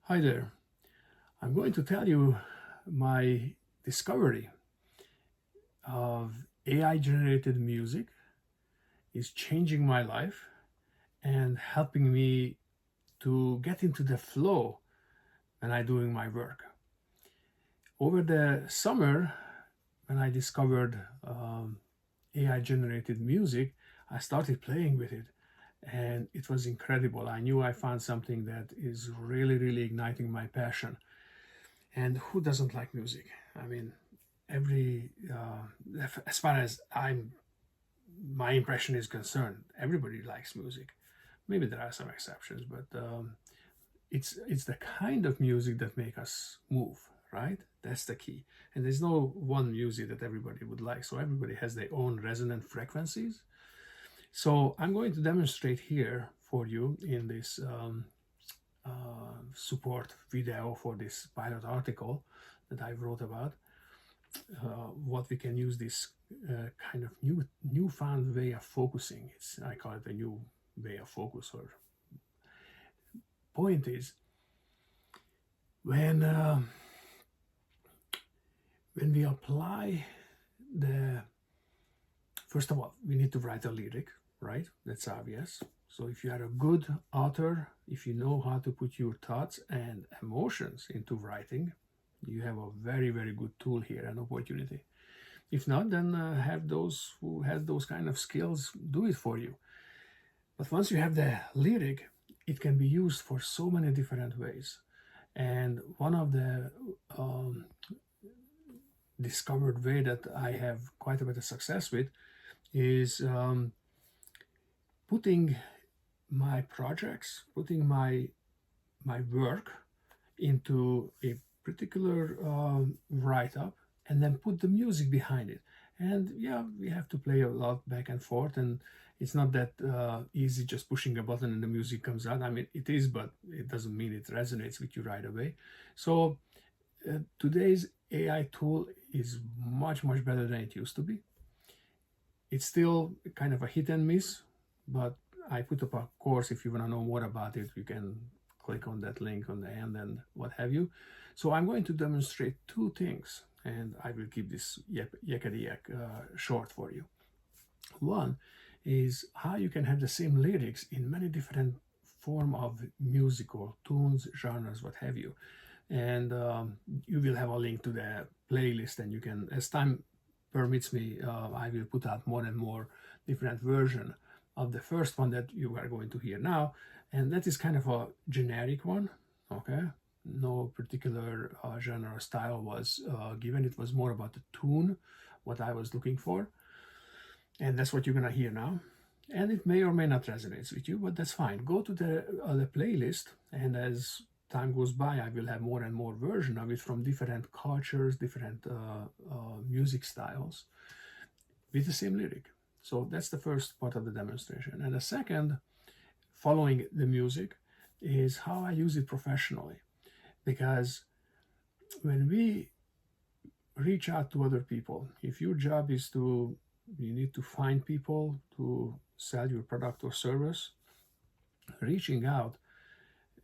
Hi there. I'm going to tell you my discovery of AI generated music is changing my life and helping me to get into the flow when I'm doing my work. Over the summer, when I discovered AI generated music, I started playing with it and it was incredible. I knew I found something that is really, really igniting my passion. And who doesn't like music? I mean, every as far as my impression is concerned, everybody likes music. Maybe there are some exceptions, but it's the kind of music that make us move, right? That's the key. And there's no one music that everybody would like. So everybody has their own resonant frequencies. So I'm going to demonstrate here for you in this support video for this pilot article that I wrote about what we can use this kind of newfound way of focusing. I call it a new way of focus. Or point is when when we apply the first of all we need to write a lyric, right? That's obvious. So if you are a good author, if you know how to put your thoughts and emotions into writing, you have a very, very good tool here and opportunity. If not, then have those who has those kind of skills do it for you. But once you have the lyric, it can be used for so many different ways. And one of the discovered way that I have quite a bit of success with is putting my projects, putting my work into a particular write-up and then put the music behind it. And yeah, we have to play a lot back and forth, and it's not that easy just pushing a button and the music comes out. I mean, it is, but it doesn't mean it resonates with you right away. So today's AI tool is much, much better than it used to be. It's still kind of a hit and miss, but I put up a course. If you want to know more about it, you can click on that link on the end and what have you. So I'm going to demonstrate two things, and I will keep this yakety yak short for you. One is how you can have the same lyrics in many different form of musical tunes, genres, what have you. And you will have a link to the playlist, and you can, as time permits me, I will put out more and more different version of the first one that you are going to hear now, and that is kind of a generic one. Okay, no particular genre or style was given. It was more about the tune, what I was looking for, and that's what you're gonna hear now. And it may or may not resonate with you, but that's fine. Go to the playlist, and as time goes by, I will have more and more version of it from different cultures, different music styles, with the same lyric. So that's the first part of the demonstration. And the second, following the music, is how I use it professionally. Because when we reach out to other people, if your job is you need to find people to sell your product or service, reaching out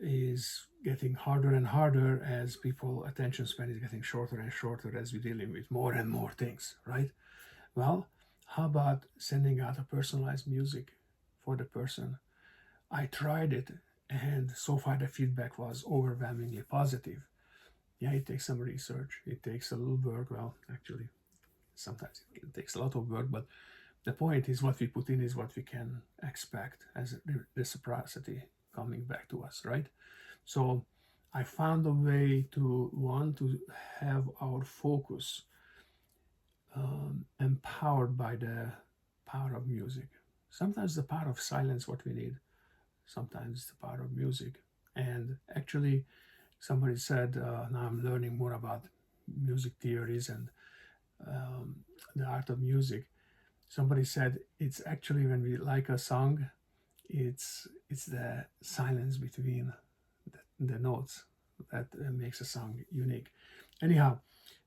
is getting harder and harder as people attention span is getting shorter and shorter as we're dealing with more and more things, right? Well, how about sending out a personalized music for the person? I tried it, and so far the feedback was overwhelmingly positive. Yeah, it takes some research, it takes a little work. Well, actually, sometimes it takes a lot of work, but the point is what we put in is what we can expect as reciprocity coming back to us, right? So I found a way to want to have our focus empowered by the power of music. Sometimes the power of silence what we need, sometimes the power of music. And actually somebody said, now I'm learning more about music theories and the art of music. Somebody said it's actually when we like a song, it's the silence between the notes that makes a song unique. Anyhow,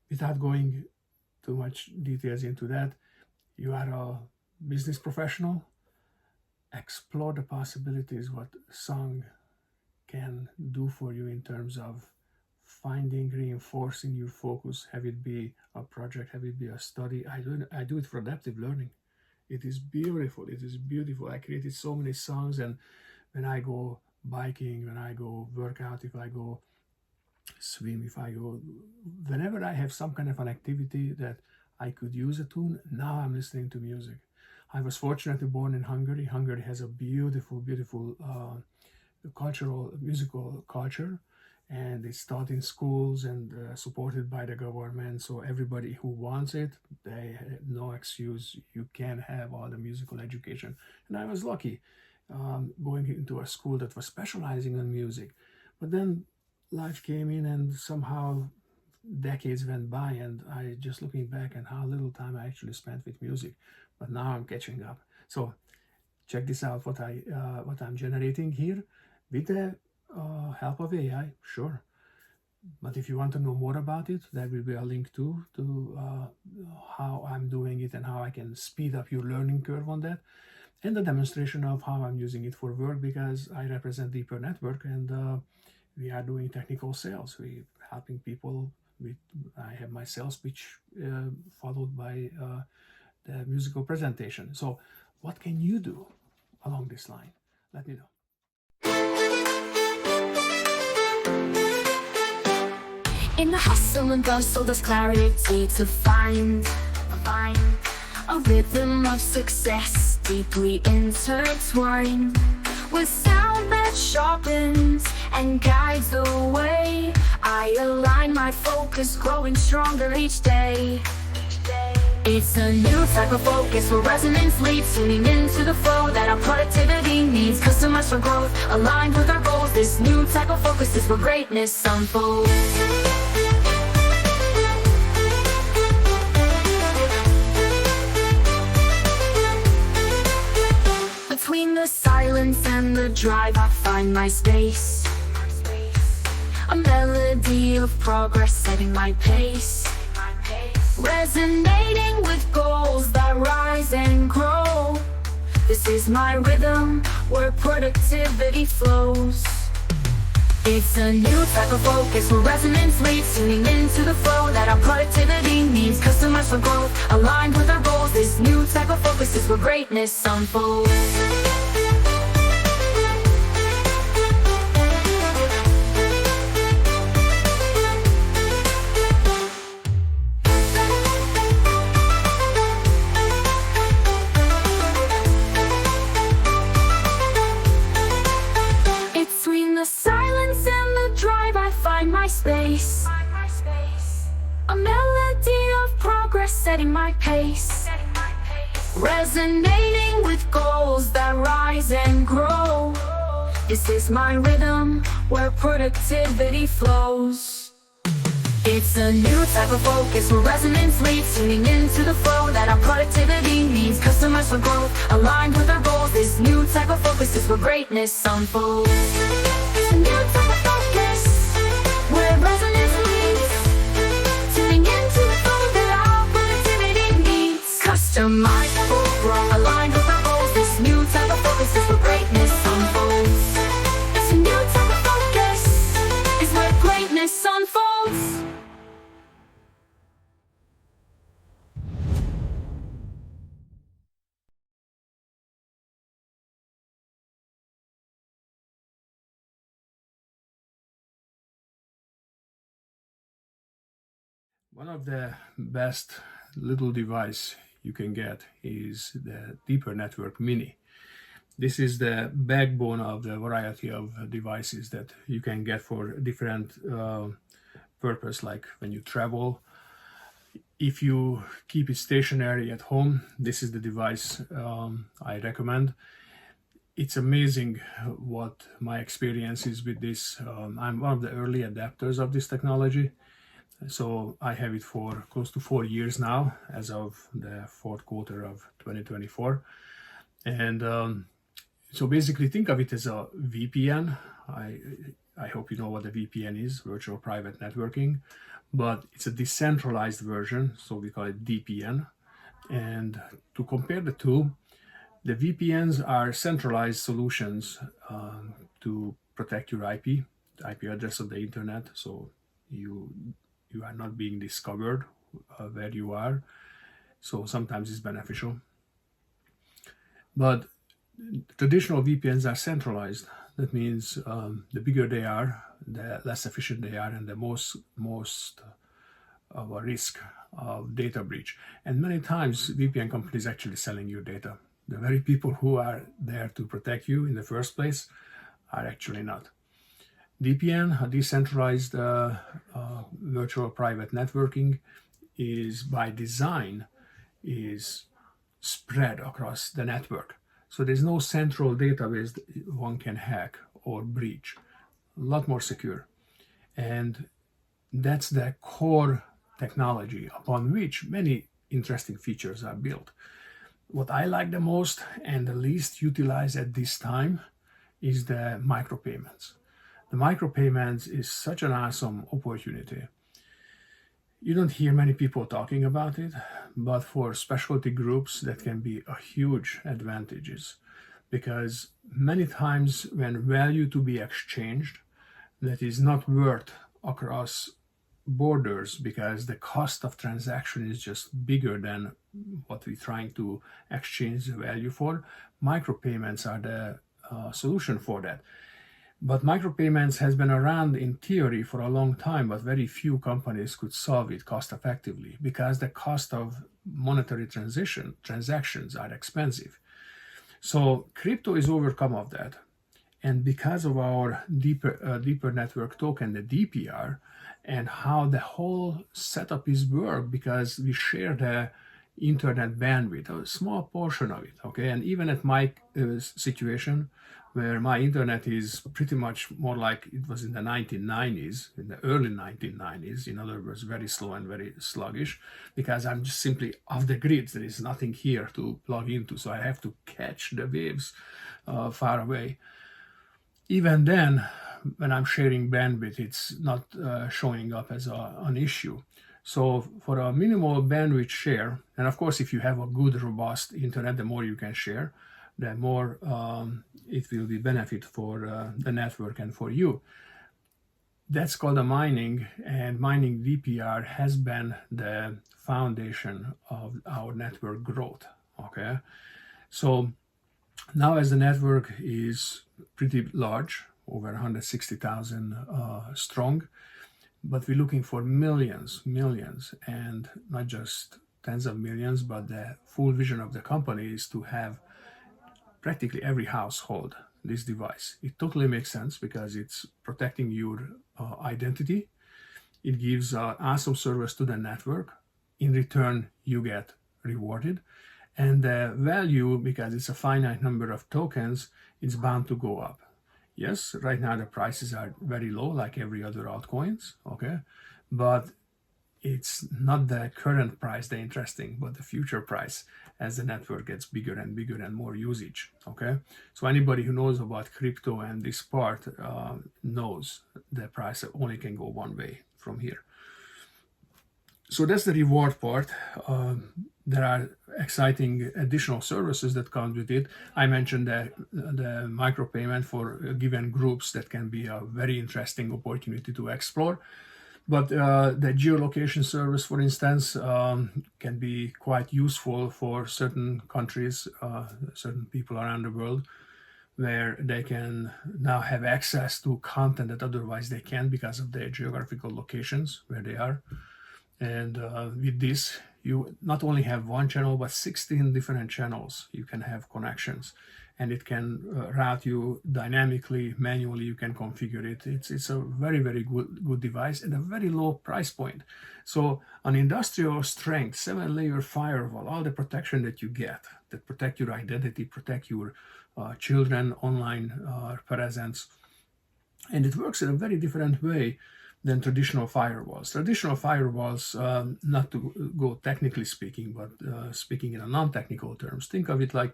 without going too much details into that, you are a business professional, explore the possibilities what song can do for you in terms of finding, reinforcing your focus, have it be a project, have it be a study. I do it for adaptive learning. It is beautiful. It is beautiful. I created so many songs, and when I go biking, when I go work out, if I go swim, if I go, whenever I have some kind of an activity that I could use a tune, now I'm listening to music. I was fortunate to be born in Hungary. Hungary has a beautiful, beautiful cultural, musical culture, and it's taught in schools and supported by the government. So everybody who wants it, they have no excuse. You can have all the musical education. And I was lucky going into a school that was specializing in music. But then life came in, and somehow decades went by, and I just looking back and how little time I actually spent with music. But now I'm catching up. So check this out, what I'm generating here with the help of AI, sure. But if you want to know more about it, there will be a link to how I'm doing it and how I can speed up your learning curve on that, and the demonstration of how I'm using it for work, because I represent Deeper Network, and we are doing technical sales. We're helping people with, I have my sales pitch followed by the musical presentation. So what can you do along this line? Let me know. In the hustle and bustle, there's clarity to find a rhythm of success deeply intertwined with sound that sharpens and guides the way. I align my focus, growing stronger each day. It's a new type of focus where resonance leads, tuning into the flow that our productivity needs. Customized for growth, aligned with our goals. This new type of focus is where greatness unfolds. Between the silence and the drive, I find my space. A melody of progress, setting my pace. Resonating with goals that rise and grow. This is my rhythm, where productivity flows. It's a new type of focus where resonance leads, tuning into the flow that our productivity needs. Customized for growth, aligned with our goals. This new type of focus is where greatness unfolds. My space, a melody of progress, setting my pace. Resonating with goals that rise and grow. This is my rhythm, where productivity flows. It's a new type of focus where resonance leads, tuning into the flow that our productivity needs. Customized for growth, aligned with our goals. This new type of focus is where greatness unfolds. It's a new type of focus where resonance leads, tuning into the flow that our productivity needs. Customized for growth, aligned with our goals. This new type of focus is where greatness unfolds. It's a new type of focus, is where greatness unfolds. One of the best little device you can get is the Deeper Network Mini. This is the backbone of the variety of devices that you can get for different purpose, like when you travel. If you keep it stationary at home, this is the device I recommend. It's amazing what my experience is with this. I'm one of the early adapters of this technology. So I have it for close to 4 years now, as of the fourth quarter of 2024. And so basically think of it as a VPN. I hope you know what a VPN is, virtual private networking, but it's a decentralized version, so we call it DPN. And to compare the two, the VPNs are centralized solutions to protect your the IP address of the internet, so you are not being discovered where you are. So sometimes it's beneficial. But traditional VPNs are centralized. That means the bigger they are, the less efficient they are, and the most of a risk of data breach. And many times VPN companies actually selling your data. The very people who are there to protect you in the first place are actually not. DPN, a decentralized virtual private networking, is by design is spread across the network. So there's no central database that one can hack or breach. A lot more secure. And that's the core technology upon which many interesting features are built. What I like the most and the least utilized at this time is the micropayments. The micropayments is such an awesome opportunity. You don't hear many people talking about it, but for specialty groups that can be a huge advantages, because many times when value to be exchanged that is not worth across borders because the cost of transaction is just bigger than what we're trying to exchange the value for, micropayments are the solution for that. But micropayments has been around in theory for a long time, but very few companies could solve it cost effectively because the cost of monetary transactions are expensive. So crypto is overcome of that. And because of our deeper network token, the DPR, and how the whole setup is worked, because we share the internet bandwidth, a small portion of it, okay? And even at my situation, where my internet is pretty much more like it was in the 1990s, in the early 1990s, in other words, very slow and very sluggish, because I'm just simply off the grid. There is nothing here to plug into, so I have to catch the waves far away. Even then, when I'm sharing bandwidth, it's not showing up as an issue. So for a minimal bandwidth share, and of course, if you have a good, robust internet, the more you can share, the more it will be benefit for the network and for you. That's called a mining, and mining DPR has been the foundation of our network growth, okay? So now as the network is pretty large, over 160,000 strong, but we're looking for millions, and not just tens of millions, but the full vision of the company is to have practically every household this device. It totally makes sense because it's protecting your identity. It gives awesome service to the network. In return, you get rewarded. And the value, because it's a finite number of tokens, it's bound to go up. Yes, right now the prices are very low, like every other altcoins, okay? But it's not the current price that's interesting, but the future price as the network gets bigger and bigger and more usage, okay? So anybody who knows about crypto and this part knows the price only can go one way from here. So that's the reward part. There are exciting additional services that come with it. I mentioned the micropayment for given groups that can be a very interesting opportunity to explore. But the geolocation service, for instance, can be quite useful for certain countries, certain people around the world, where they can now have access to content that otherwise they can't because of their geographical locations where they are. And with this, you not only have one channel, but 16 different channels. You can have connections, and it can route you dynamically, manually. You can configure it. It's a very, very good device and a very low price point. So an industrial strength 7-layer firewall, all the protection that you get, that protect your identity, protect your children online presence, and it works in a very different way than traditional firewalls. Traditional firewalls, not to go technically speaking, but speaking in a non-technical terms, think of it like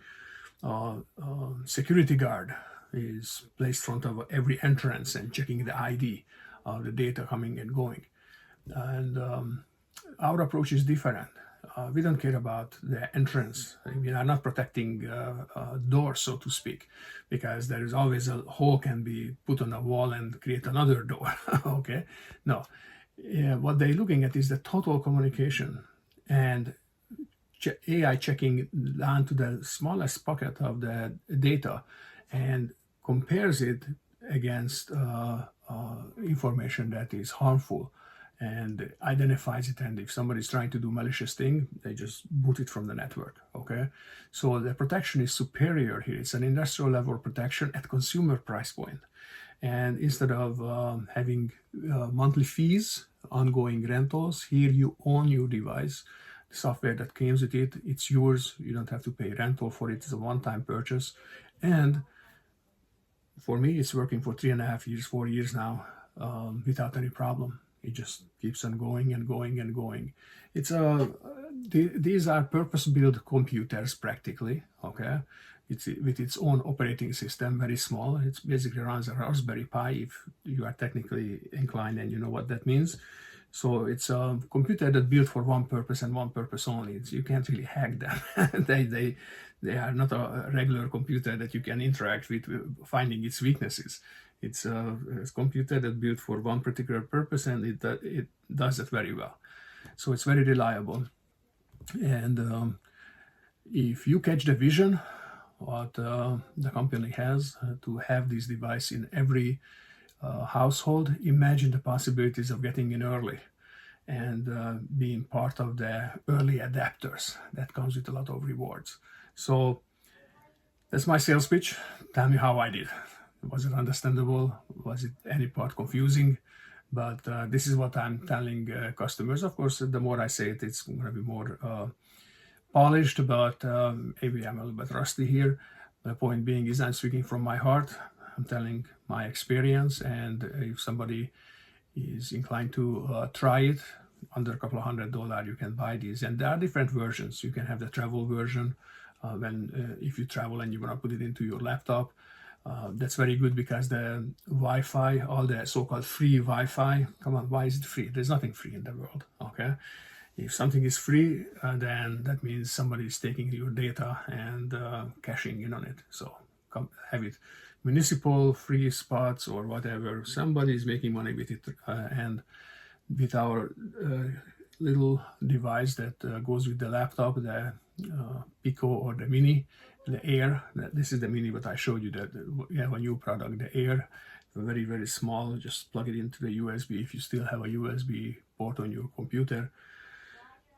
security guard is placed in front of every entrance and checking the ID of the data coming and going. And our approach is different. We don't care about the entrance. We are not protecting doors, so to speak, because there is always a hole can be put on a wall and create another door. Okay, no. What they're looking at is the total communication and AI checking down to the smallest pocket of the data and compares it against information that is harmful and identifies it. And if somebody's trying to do malicious thing, they just boot it from the network. Okay, so the protection is superior here. It's an industrial level protection at consumer price point. And instead of having monthly fees, ongoing rentals, here you own your device. The software that comes with it, it's yours. You don't have to pay rental for it. It's a one-time purchase. And for me, it's working for 3.5 years, 4 years now, without any problem. It just keeps on going and going and going. It's these are purpose-built computers practically. Okay, it's with its own operating system, very small. It basically runs a Raspberry Pi if you are technically inclined and you know what that means. So it's a computer that's built for one purpose and one purpose only. You can't really hack them. They are not a regular computer that you can interact with, finding its weaknesses. It's a computer that's built for one particular purpose, and it does it very well. So it's very reliable. And if you catch the vision, what the company has to have this device in every household, imagine the possibilities of getting in early and being part of the early adapters. That comes with a lot of rewards. So that's my sales pitch. Tell me how I did. Was it understandable? Was it any part confusing? But this is what I'm telling customers. Of course, the more I say it, it's going to be more polished, but maybe I'm a little bit rusty here. The point being is I'm speaking from my heart. I'm telling my experience, and if somebody is inclined to try it, under a couple of $100 you can buy these. And there are different versions. You can have the travel version if you travel and you want to put it into your laptop. That's very good because the Wi-Fi, all the so-called free Wi-Fi, come on, why is it free? There's nothing free in the world, okay? If something is free, then that means somebody is taking your data and cashing in on it. So come have it municipal, free spots or whatever. Somebody is making money with it. And with our little device that goes with the laptop, the Pico or the Mini, the Air, this is the Mini, but I showed you that we have a new product, the Air, very, very small. Just plug it into the USB if you still have a USB port on your computer.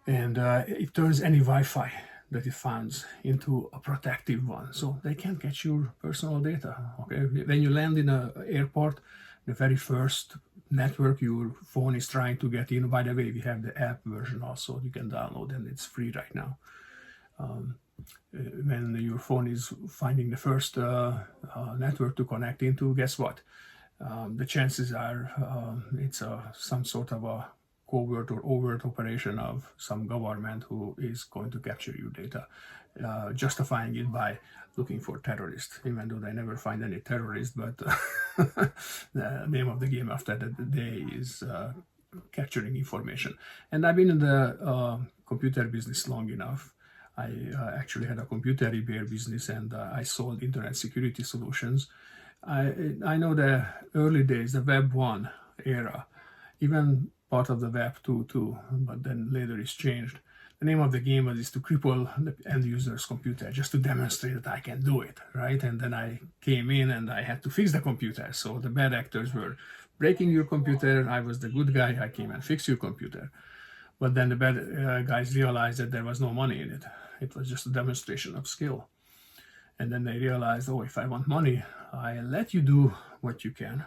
And it turns any Wi-Fi that it finds into a protective one. So they can't catch your personal data, okay? When you land in an airport, the very first network your phone is trying to get in, by the way, we have the app version also, you can download, and it's free right now. When your phone is finding the first network to connect into, guess what? The chances are it's some sort of a covert or overt operation of some government who is going to capture your data, justifying it by looking for terrorists, even though they never find any terrorists. But the name of the game after that day is capturing information. And I've been in the computer business long enough. I actually had a computer repair business, and I sold internet security solutions. I know the early days, the Web 1 era, even part of the Web 2 too, but then later it's changed. The name of the game is to cripple the end user's computer, just to demonstrate that I can do it, right? And then I came in and I had to fix the computer. So the bad actors were breaking your computer. I was the good guy. I came and fixed your computer. But then the bad guys realized that there was no money in it. It was just a demonstration of skill. And then they realized, oh, if I want money, I let you do what you can,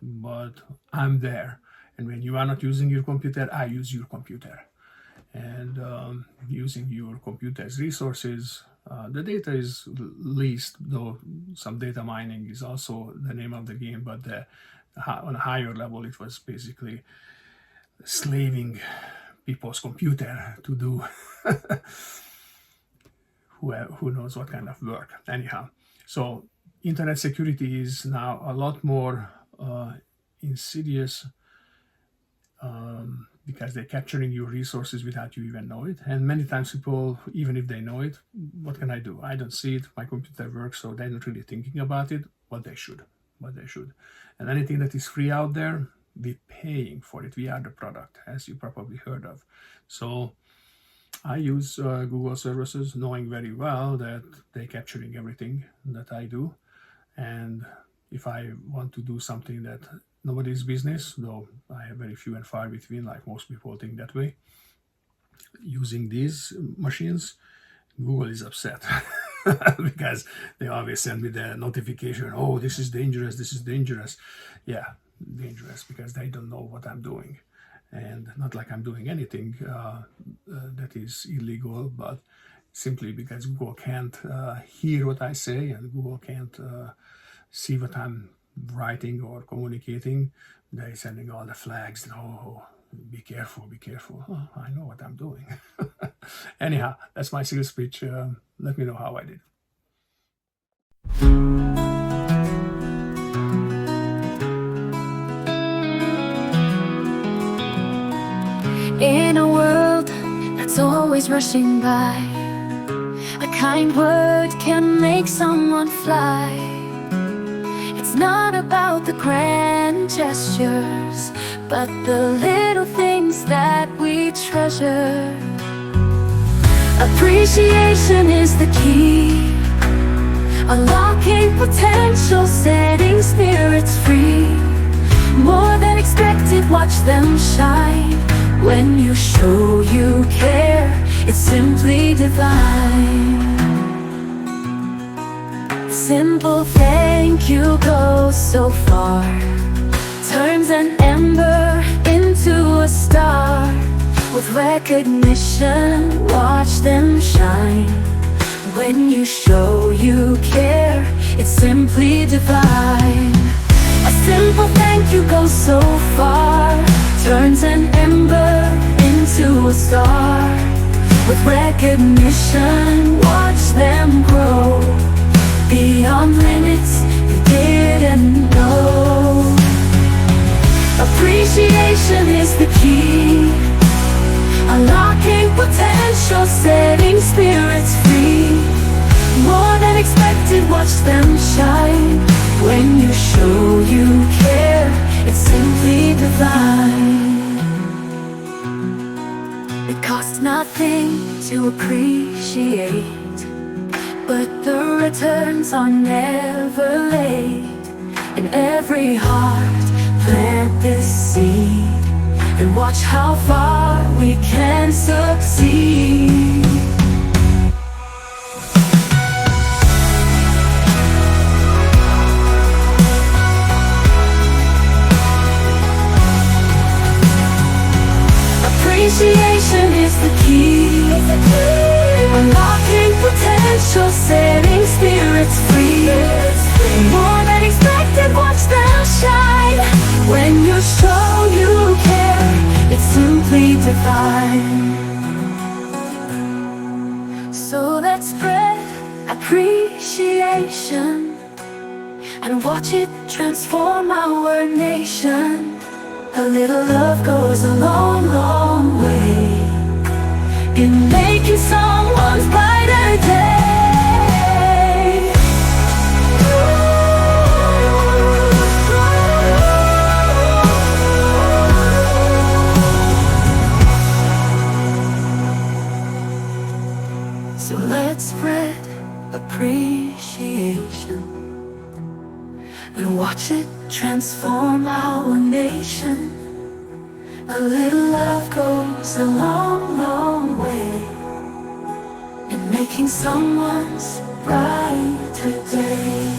but I'm there. And when you are not using your computer, I use your computer. And using your computer's resources, the data is leased, though some data mining is also the name of the game, but on a higher level, it was basically slaving people's computer to do who knows what kind of work. Anyhow, so internet security is now a lot more insidious because they're capturing your resources without you even know it. And many times people, even if they know it, what can I do? I don't see it. My computer works, so they're not really thinking about it. What they should. And anything that is free out there, we're paying for it. We are the product, as you probably heard of. So I use Google services, knowing very well that they're capturing everything that I do. And if I want to do something that nobody's business, though I have very few and far between, like most people think that way, using these machines, Google is upset because they always send me the notification, oh, this is dangerous. Yeah, dangerous, because they don't know what I'm doing. And not like I'm doing anything that is illegal, but simply because Google can't hear what I say, and Google can't see what I'm writing or communicating. They're sending all the flags that, oh, be careful. Oh, I know what I'm doing. Anyhow, that's my sales pitch. Let me know how I did. In a world that's always rushing by, a kind word can make someone fly. It's not about the grand gestures, but the little things that we treasure. Appreciation is the key, unlocking potential, setting spirits free. More than expected, watch them shine. When you show you care, it's simply divine. Simple thank you goes so far, turns an ember into a star. With recognition, watch them shine. When you show you care, it's simply divine. A simple thank you goes so far, turns an ember into a star. With recognition, watch them grow beyond limits you didn't know. Appreciation is the key, unlocking potential, setting spirits free. More than expected, watch them shine. When you show you care, it's simply divine. It costs nothing to appreciate, but the returns are never late. In every heart, plant this seed, and watch how far we can succeed. Appreciation is the key, unlocking potential, setting spirits free. More than expected, watch them shine. When you show you care, it's simply divine. So let's spread appreciation and watch it transform our nation. A little love goes a long, long way in making someone's brighter day. So let's spread appreciation and watch it transform our nation. A little love goes a long, long way in making someone's brighter day.